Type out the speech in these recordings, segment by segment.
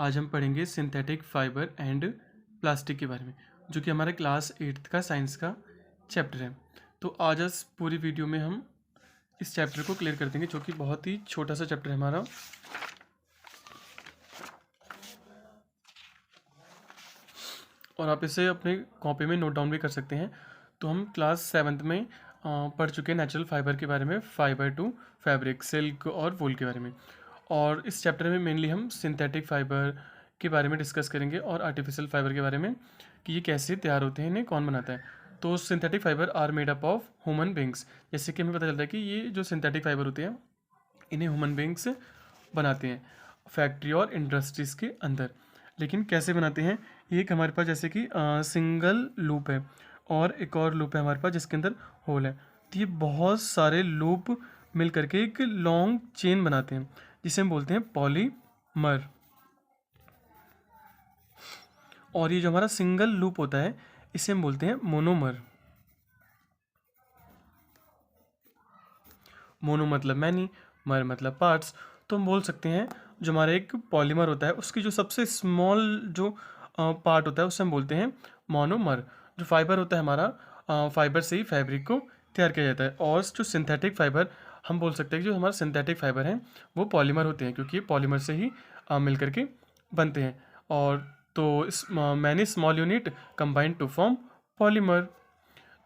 आज हम पढ़ेंगे सिंथेटिक फाइबर एंड प्लास्टिक के बारे में, जो कि हमारे क्लास 8th का साइंस का चैप्टर है। तो आज इस पूरी वीडियो में हम इस चैप्टर को क्लियर कर देंगे, जो कि बहुत ही छोटा सा चैप्टर है हमारा। और आप इसे अपने कॉपी में नोट डाउन भी कर सकते हैं। तो हम क्लास 7th में पढ़ चुके हैं नेचुरल फाइबर के बारे में, फाइबर टू फैब्रिक, सिल्क और वूल के बारे में। और इस चैप्टर में मेनली हम सिंथेटिक फाइबर के बारे में डिस्कस करेंगे और आर्टिफिशियल फाइबर के बारे में कि ये कैसे तैयार होते हैं, इन्हें कौन बनाता है। तो synthetic fibre are made up of human beings. जैसे कि हमें पता चलता है कि ये जो सिंथेटिक फाइबर होते हैं इन्हें ह्यूमन बींग्स बनाते हैं फैक्ट्री और इंडस्ट्रीज़ के अंदर। लेकिन कैसे बनाते हैं, ये एक हमारे पास जैसे कि सिंगल लूप है और एक और लूप है हमारे पास जिसके अंदर होल है। तो ये बहुत सारे लूप मिल करके एक लॉन्ग चेन बनाते हैं जिसे हम बोलते हैं पॉलीमर। और ये जो हमारा सिंगल लूप होता है इसे हम बोलते हैं मोनोमर। मोनो मतलब मैनी, मर मतलब पार्ट्स। तो हम बोल सकते हैं जो हमारा एक पॉलीमर होता है उसकी जो सबसे स्मॉल जो पार्ट होता है उसे हम बोलते हैं मोनोमर। जो फाइबर होता है हमारा, फाइबर से ही फैब्रिक को तैयार किया जाता है। और जो सिंथेटिक फाइबर हम बोल सकते हैं कि जो हमारा सिंथेटिक फाइबर है वो पॉलीमर होते हैं, क्योंकि ये पॉलीमर से ही मिल करके बनते हैं। और तो इस many small unit combined to form polymer.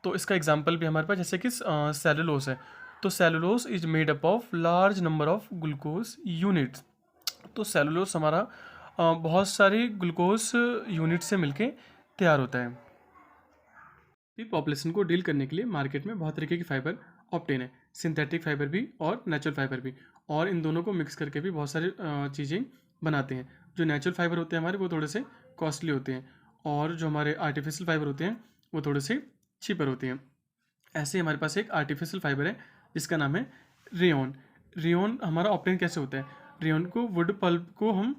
तो इसका एग्जांपल भी हमारे पास जैसे कि सेलुलोस है। तो cellulose is made up of large number of glucose units. तो सेलुलोस हमारा बहुत सारी ग्लूकोज यूनिट से मिलके तैयार होता है। पॉपुलेशन को डील करने के लिए मार्केट में बहुत तरीके की फाइबर ऑप्टेन है, सिंथेटिक फाइबर भी और नेचुरल फाइबर भी। और इन दोनों को मिक्स करके भी बहुत सारी चीज़ें बनाते हैं। जो नेचुरल फाइबर होते हैं हमारे वो थोड़े से कॉस्टली होते हैं, और जो हमारे आर्टिफिशियल फाइबर होते हैं वो थोड़े से चीपर होते हैं। ऐसे हमारे पास एक आर्टिफिशियल फाइबर है जिसका नाम है रेयॉन। रेयॉन हमारा ऑप्टेन कैसे होता है, रेयॉन को वुड पल्प को हम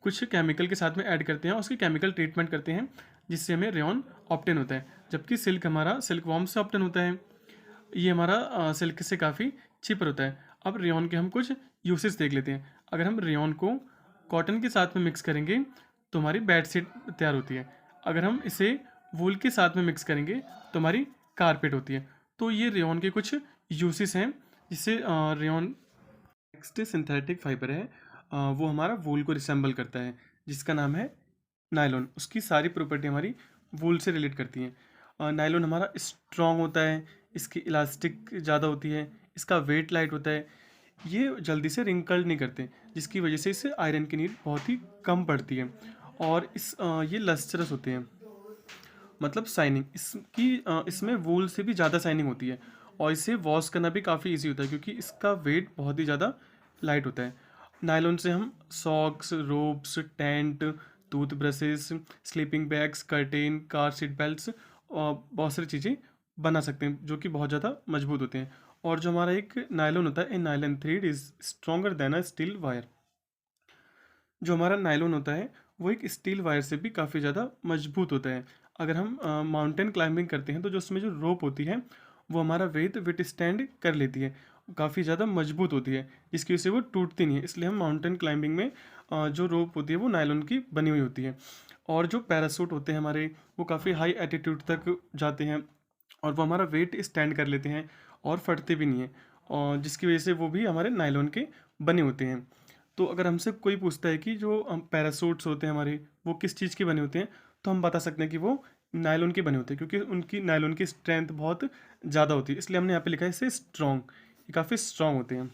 कुछ केमिकल के साथ में ऐड करते हैं और उसकी केमिकल ट्रीटमेंट करते हैं जिससे हमें रेयॉन ऑप्टेन होता है। जबकि सिल्क हमारा सिल्क वॉर्म से ऑप्टेन होता है, ये हमारा सिल्क से काफ़ी चीपर होता है। अब रेयॉन के हम कुछ यूसेस देख लेते हैं। अगर हम रेयॉन को कॉटन के साथ में मिक्स करेंगे तो हमारी बेडशीट तैयार होती है। अगर हम इसे वूल के साथ में मिक्स करेंगे तो हमारी कारपेट होती है। तो ये रेयॉन के कुछ यूसेस हैं जिससे रेयॉन। नेक्स्ट सिंथेटिक फाइबर है, वो हमारा वूल को रिसेंबल करता है जिसका नाम है नायलॉन। उसकी सारी प्रॉपर्टी हमारी वूल से रिलेट करती हैं। नायलॉन हमारा स्ट्रॉन्ग होता है, इसकी इलास्टिक ज़्यादा होती है, इसका वेट लाइट होता है, ये जल्दी से रिंकल्ड नहीं करते जिसकी वजह से इसे आयरन की नीड बहुत ही कम पड़ती है। और ये लस्टरस होते हैं, मतलब शाइनिंग इसमें वूल से भी ज़्यादा शाइनिंग होती है। और इसे वॉश करना भी काफ़ी इजी होता है क्योंकि इसका वेट बहुत ही ज़्यादा लाइट होता है। नायलॉन से हम socks, ropes, tent, tooth brushes, sleeping bags, curtain, car seat belts और बहुत सारी चीज़ें बना सकते हैं जो कि बहुत ज़्यादा मजबूत होते हैं। और जो हमारा एक नायलॉन होता है, a nylon thread is stronger than a steel wire. जो हमारा नायलॉन होता है वो एक स्टील वायर से भी काफ़ी ज़्यादा मजबूत होता है। अगर हम माउंटेन क्लाइंबिंग करते हैं तो जो उसमें जो रोप होती है वो हमारा वेट विथ स्टैंड कर लेती है, काफ़ी ज़्यादा मजबूत होती है जिसकी वजह से वो टूटती नहीं है। इसलिए हम माउंटेन क्लाइंबिंग में जो रोप होती है वो नायलॉन की बनी हुई होती है। और जो पैरासूट होते हैं हमारे वो काफ़ी हाई एटीट्यूड तक जाते हैं और वो हमारा वेट स्टैंड कर लेते हैं और फटते भी नहीं हैं, और जिसकी वजह से वो भी हमारे नायलॉन के बने होते हैं। तो अगर हमसे कोई पूछता है कि जो पैरासूट्स होते हैं हमारे वो किस चीज़ के बने होते हैं, तो हम बता सकते हैं कि वो नायलॉन के बने होते हैं, क्योंकि उनकी नायलॉन की स्ट्रेंथ बहुत ज़्यादा होती है। इसलिए हमने यहाँ पे लिखा है इसे स्ट्रॉन्ग, ये काफ़ी स्ट्रॉन्ग होते हैं।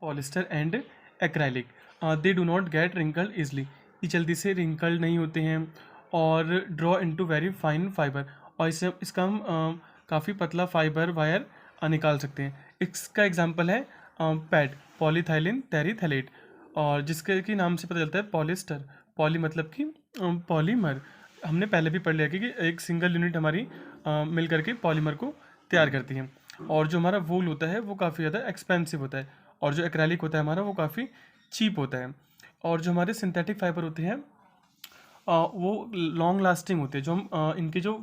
Polyester and acrylic, they do not gate wrinkled easily. ये जल्दी से रिंकल्ड नहीं होते हैं और draw into very fine fibre. और इससे इसका हम काफ़ी पतला फाइबर वायर निकाल सकते हैं। इसका एग्जांपल है पैड, पॉलीथाइलिन टेरीथैलेट, और जिसके की नाम से पता चलता है पॉलिस्टर। पॉली मतलब कि पॉलीमर। हमने पहले भी पढ़ लिया कि एक सिंगल यूनिट हमारी मिल करके पॉलीमर को तैयार करती है। और जो हमारा वूल होता है वो काफ़ी ज़्यादा एक्सपेंसिव होता है, और जो एक्रेलिक होता है हमारा वो काफ़ी चीप होता है। और जो हमारे सिंथेटिक फाइबर होते हैं वो लॉन्ग लास्टिंग होते हैं। जो हम इनके जो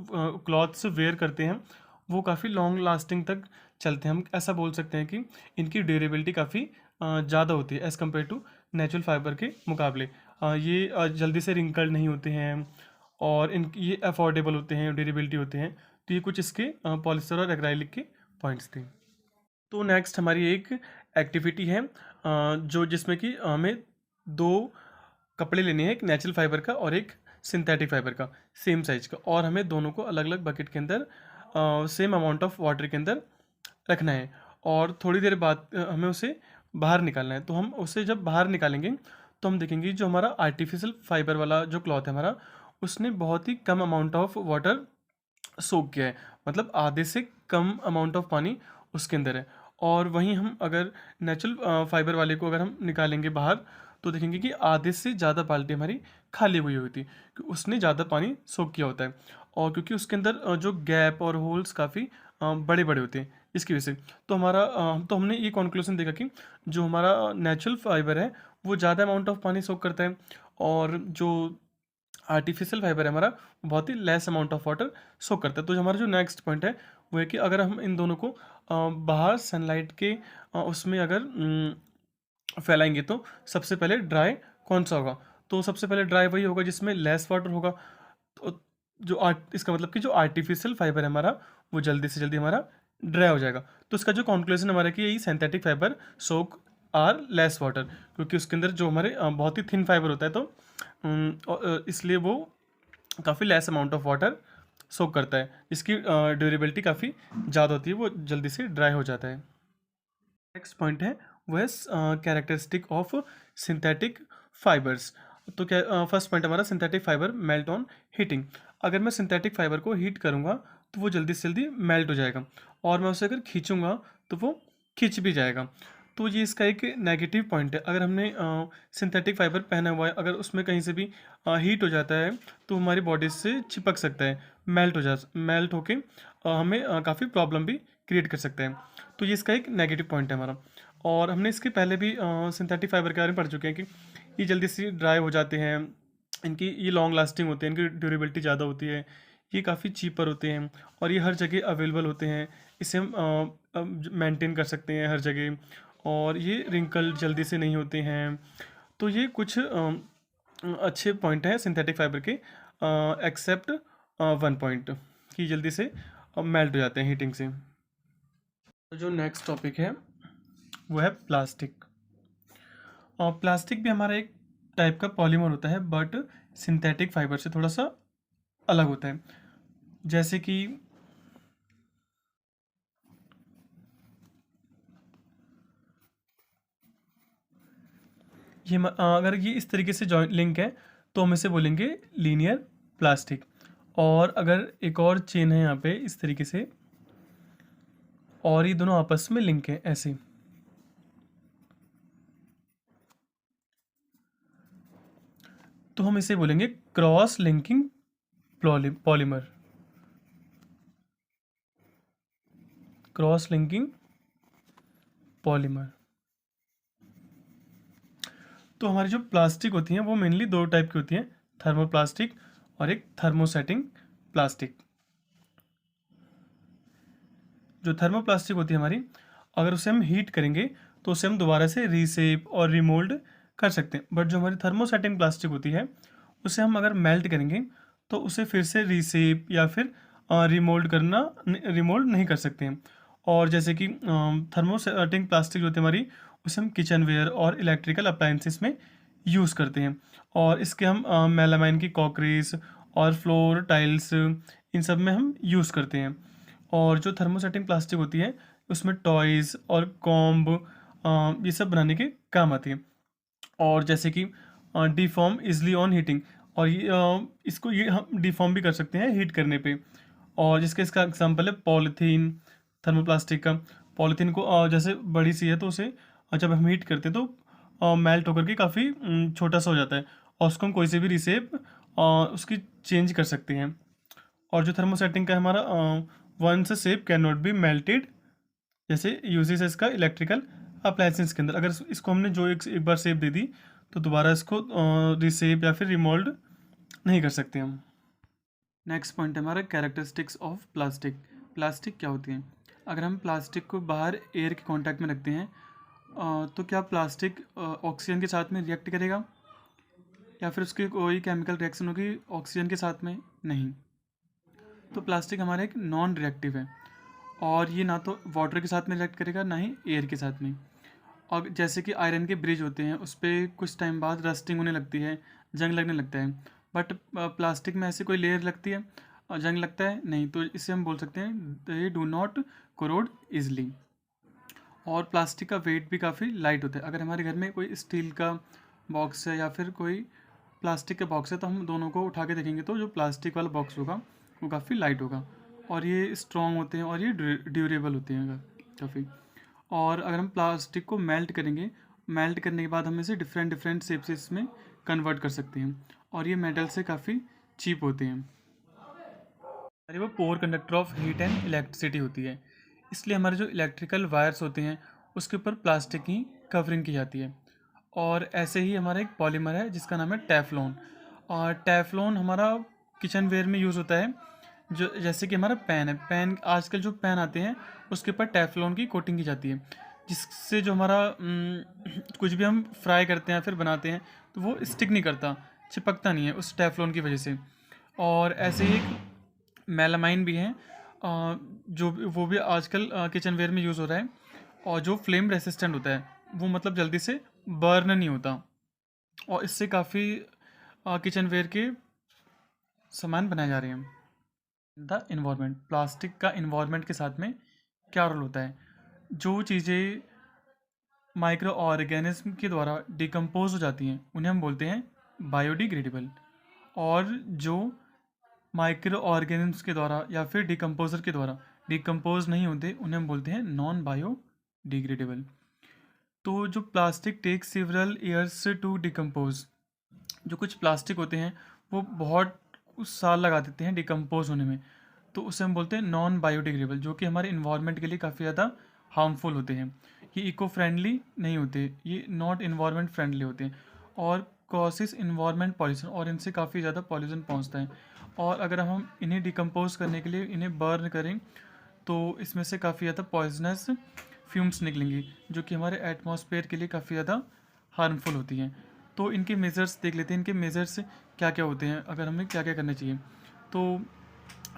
क्लॉथ्स वेयर करते हैं वो काफ़ी लॉन्ग लास्टिंग तक चलते हैं। हम ऐसा बोल सकते हैं कि इनकी ड्यूरेबिलिटी काफ़ी ज़्यादा होती है as compare to natural fibre के मुकाबले। ये जल्दी से रिंकल्ड नहीं होते हैं और इन ये अफोर्डेबल होते हैं, ड्यूरेबिलिटी होते हैं। तो ये कुछ इसके पॉलिस्टर और एक्राइलिक के पॉइंट्स थे। तो नेक्स्ट हमारी एक एक्टिविटी है जो जिसमें कि हमें दो कपड़े लेने हैं, एक नेचुरल फाइबर का और एक सिंथेटिक फाइबर का, सेम साइज का, और हमें दोनों को अलग अलग बकेट के अंदर सेम अमाउंट ऑफ वाटर के अंदर रखना है और थोड़ी देर बाद हमें उसे बाहर निकालना है। तो हम उसे जब बाहर निकालेंगे तो हम देखेंगे जो हमारा आर्टिफिशियल फाइबर वाला जो क्लॉथ है हमारा, उसने बहुत ही कम अमाउंट ऑफ वाटर सोख किया है, मतलब आधे से कम अमाउंट ऑफ पानी उसके अंदर है। और वहीं हम अगर नेचुरल फाइबर वाले को अगर हम निकालेंगे बाहर तो देखेंगे कि आधे से ज़्यादा बाल्टी हमारी खाली हुई होती है, कि उसने ज़्यादा पानी सोख किया होता है। और क्योंकि उसके अंदर जो गैप और होल्स काफ़ी बड़े बड़े होते हैं, इसकी वजह से तो तो हमने ये कॉन्क्लूजन देखा कि जो हमारा नेचुरल फाइबर है वो ज़्यादा अमाउंट ऑफ पानी सोख करता है, और जो आर्टिफिशियल फाइबर है हमारा बहुत ही लेस अमाउंट ऑफ वाटर सोक करता है। तो हमारा जो नेक्स्ट पॉइंट है वो है कि अगर हम इन दोनों को बाहर सनलाइट के उसमें अगर फैलाएंगे तो सबसे पहले ड्राई कौन सा होगा? तो सबसे पहले ड्राई वही होगा जिसमें लेस वाटर होगा। तो इसका मतलब कि जो आर्टिफिशियल फाइबर है हमारा वो जल्दी से जल्दी हमारा ड्राई हो जाएगा। तो इसका जो कंक्लूजन हमारा कि यही synthetic fibre soak are less water, क्योंकि उसके अंदर जो हमारे बहुत ही थिन फाइबर होता है, तो इसलिए वो काफ़ी लेस अमाउंट ऑफ वाटर सोक करता है, इसकी ड्यूरेबिलिटी काफ़ी ज़्यादा होती है, वो जल्दी से ड्राई हो जाता है। नेक्स्ट पॉइंट है वो है कैरेक्टरिस्टिक ऑफ सिंथेटिक फाइबर्स। तो क्या फर्स्ट पॉइंट हमारा synthetic fibre melt on heating. अगर मैं सिंथेटिक फाइबर को हीट करूँगा तो वो जल्दी से जल्दी मेल्ट हो जाएगा, और मैं उसे अगर खींचूँगा तो वो खिंच भी जाएगा। तो ये इसका एक नेगेटिव पॉइंट है। अगर हमने सिंथेटिक फाइबर पहना हुआ है, अगर उसमें कहीं से भी हीट हो जाता है तो हमारी बॉडी से चिपक सकता है, मेल्ट होके हमें काफ़ी प्रॉब्लम भी क्रिएट कर सकते हैं। तो ये इसका एक नेगेटिव पॉइंट है हमारा। और हमने इसके पहले भी सिंथेटिक फाइबर के बारे में पढ़ चुके हैं कि ये जल्दी से ड्राई हो जाते हैं, इनकी ये लॉन्ग लास्टिंग होते हैं, इनकी ड्यूरेबिलिटी ज़्यादा होती है, ये काफ़ी चीपर होते हैं और ये हर जगह अवेलेबल होते हैं। इसे हम मेंटेन कर सकते हैं हर जगह, और ये रिंकल जल्दी से नहीं होते हैं। तो ये कुछ अच्छे पॉइंट हैं सिंथेटिक फाइबर के, एक्सेप्ट वन पॉइंट कि जल्दी से मेल्ट हो जाते हैं हीटिंग से। तो जो नेक्स्ट टॉपिक है वो है प्लास्टिक। और प्लास्टिक भी हमारा एक टाइप का पॉलीमर होता है, बट सिंथेटिक फाइबर से थोड़ा सा अलग होता है। जैसे कि अगर ये इस तरीके से जॉइंट लिंक है तो हम इसे बोलेंगे लीनियर प्लास्टिक। और अगर एक और चेन है यहाँ पे इस तरीके से, और ये दोनों आपस में लिंक है ऐसे, तो हम इसे बोलेंगे cross linking polymer. Cross linking polymer. तो हमारी जो प्लास्टिक होती हैं वो मेनली दो टाइप की होती हैं, थर्मोप्लास्टिक और एक थर्मोसेटिंग प्लास्टिक। जो थर्मोप्लास्टिक होती है हमारी, अगर उसे हम हीट करेंगे तो उसे हम दोबारा से रीसेप और रिमोल्ड कर सकते हैं। बट जो हमारी थर्मोसेटिंग प्लास्टिक होती है उसे हम अगर मेल्ट करेंगे तो उसे फिर से रीसेप या फिर रिमोल्ड नहीं कर सकते हैं। और जैसे कि थर्मोसेटिंग प्लास्टिक जो होती है हमारी, उसे हम किचनवेयर और इलेक्ट्रिकल अप्लायंसेस में यूज़ करते हैं, और इसके हम मेलामाइन की कॉकरीज और फ्लोर टाइल्स इन सब में हम यूज़ करते हैं। और जो थर्मोसेटिंग प्लास्टिक होती है उसमें टॉयज़ और कॉम्ब ये सब बनाने के काम आती है। और जैसे कि डिफॉर्म इजली ऑन हीटिंग, और इसको ये हम डिफॉर्म भी कर सकते हैं हीट करने पे। और जिसका इसका एग्जांपल है पॉलीथीन, थर्मोप्लास्टिक का। पॉलीथीन को जैसे बड़ी सी है तो उसे जब हम हीट करते हैं तो मेल्ट होकर के काफ़ी छोटा सा हो जाता है, और उसको हम कोई से भी रिसेप उसकी चेंज कर सकते हैं। और जो थर्मोसेटिंग का है हमारा, वन से shape can not be melted, जैसे यूजेस है इसका इलेक्ट्रिकल अप्लायंसेस के अंदर। अगर इसको हमने जो एक बार शेप दे दी तो दोबारा इसको रिसेप या फिर रिमोल्ड नहीं कर सकते हम। नेक्स्ट पॉइंट है हमारा कैरेक्टरिस्टिक्स ऑफ प्लास्टिक। प्लास्टिक क्या होती है? अगर हम प्लास्टिक को बाहर एयर के कांटेक्ट में रखते हैं तो क्या प्लास्टिक ऑक्सीजन के साथ में रिएक्ट करेगा या फिर उसकी कोई केमिकल रिएक्शन होगी ऑक्सीजन के साथ में? नहीं। तो प्लास्टिक हमारा एक नॉन रिएक्टिव है और ये ना तो वाटर के साथ में रिएक्ट करेगा ना ही एयर के साथ में। और जैसे कि आयरन के ब्रिज होते हैं उस पर कुछ टाइम बाद रस्टिंग होने लगती है, जंग लगने लगता है, बट प्लास्टिक में ऐसी कोई लेयर लगती है और जंग लगता है नहीं, तो इससे हम बोल सकते हैं they do not corrode easily. और प्लास्टिक का वेट भी काफ़ी लाइट होता है। अगर हमारे घर में कोई स्टील का बॉक्स है या फिर कोई प्लास्टिक का बॉक्स है तो हम दोनों को उठा के देखेंगे तो जो प्लास्टिक वाला बॉक्स होगा वो काफ़ी लाइट होगा और ये स्ट्रॉन्ग होते हैं और ये ड्यूरेबल होते हैं काफ़ी। और अगर हम प्लास्टिक को मेल्ट करेंगे, मेल्ट करने के बाद हम इसे डिफरेंट डिफरेंट शेप्स इसमें कन्वर्ट कर सकते हैं और ये मेटल से काफ़ी चीप होते हैं। अरे वो poor conductor of heat and electricity होती है, इसलिए हमारे जो इलेक्ट्रिकल वायर्स होते हैं उसके ऊपर प्लास्टिक की कवरिंग की जाती है। और ऐसे ही हमारा एक पॉलीमर है जिसका नाम है टेफ्लॉन। और टेफ्लॉन हमारा किचन वेयर में यूज़ होता है। जो जैसे कि हमारा पैन है, पैन आजकल जो पैन आते हैं उसके ऊपर टेफ्लॉन की कोटिंग की जाती है, जिससे जो हमारा कुछ भी हम फ्राई करते हैं फिर बनाते हैं तो वो स्टिक नहीं करता, चिपकता नहीं है उस टेफ्लॉन की वजह से। और ऐसे ही एक मेलामाइन भी है जो वो भी आजकल किचन वेयर में यूज़ हो रहा है और जो फ्लेम रेसिस्टेंट होता है, वो मतलब जल्दी से बर्न नहीं होता और इससे काफ़ी किचन वेयर के सामान बनाए जा रहे हैं। द इन्वायरमेंट, प्लास्टिक का इन्वायरमेंट के साथ में क्या रोल होता है? जो चीज़ें माइक्रो ऑर्गेनिज्म के द्वारा डिकम्पोज हो जाती हैं उन्हें हम बोलते हैं बायोडिग्रेडेबल, और जो माइक्रो ऑर्गेनिज्म्स के द्वारा या फिर डिकम्पोजर के द्वारा डिकम्पोज नहीं होते उन्हें हम बोलते हैं नॉन बायोडिग्रेडेबल। तो जो plastic take several years to decompose, जो कुछ प्लास्टिक होते हैं वो बहुत कुछ साल लगा देते हैं डिकम्पोज होने में, तो उसे हम बोलते हैं नॉन बायोडिग्रेडेबल, जो कि हमारे इन्वायरमेंट के लिए काफ़ी ज़्यादा हार्मफुल होते हैं। ये इको फ्रेंडली नहीं होते, ये नॉट इन्वायरमेंट फ्रेंडली होते हैं और कॉसेस इन्वायरमेंट पॉल्यूशन, और इनसे काफ़ी ज़्यादा पॉल्यूशन पहुंचता है। और अगर हम इन्हें डिकम्पोज करने के लिए इन्हें बर्न करें तो इसमें से काफ़ी ज़्यादा पॉइजनस फ्यूम्स निकलेंगी जो कि हमारे एटमॉस्फेयर के लिए काफ़ी ज़्यादा हार्मफुल होती हैं। तो इनके मेजर्स देख लेते हैं, इनके मेजर्स क्या क्या होते हैं, अगर हमें क्या क्या करना चाहिए। तो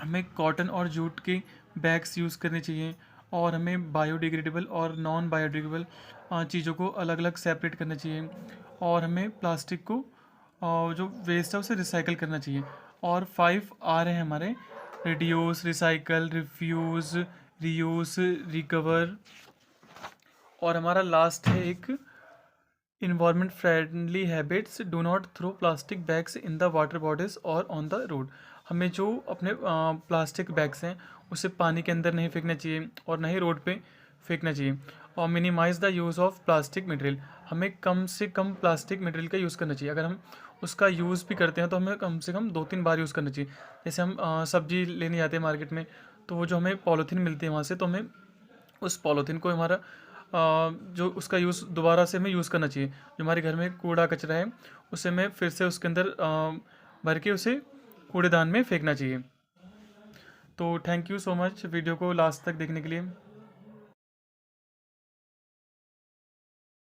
हमें कॉटन और जूट के बैग्स यूज़ करने चाहिए और हमें बायोडिग्रेडेबल और नॉन बायोडिग्रेडेबल चीज़ों को अलग अलग सेपरेट करना चाहिए और हमें प्लास्टिक को जो वेस्ट है उसे रिसाइकल करना चाहिए। और 5 R हैं हमारे: reduce, recycle, refuse, reuse, recover. और हमारा लास्ट है एक environment friendly habits, do not throw plastic bags in the water bodies और ऑन द रोड। हमें जो अपने प्लास्टिक बैग्स हैं उसे पानी के अंदर नहीं फेंकना चाहिए और ना ही रोड पे फेंकना चाहिए। और minimise the use of plastic material, हमें कम से कम प्लास्टिक मटेरियल का यूज़ करना चाहिए। अगर हम उसका यूज़ भी करते हैं तो हमें कम से कम 2-3 बार यूज़ करना चाहिए। जैसे हम सब्जी लेने जाते हैं मार्केट में तो वो जो हमें पॉलीथीन मिलती है वहाँ से, तो हमें उस पॉलीथीन को हमारा जो उसका यूज़ दोबारा से हमें यूज़ करना चाहिए। जो हमारे घर में कूड़ा कचरा है उसे हमें फिर से उसके अंदर भर के उसे कूड़ेदान में फेंकना चाहिए। तो thank you so much video को लास्ट तक देखने के लिए।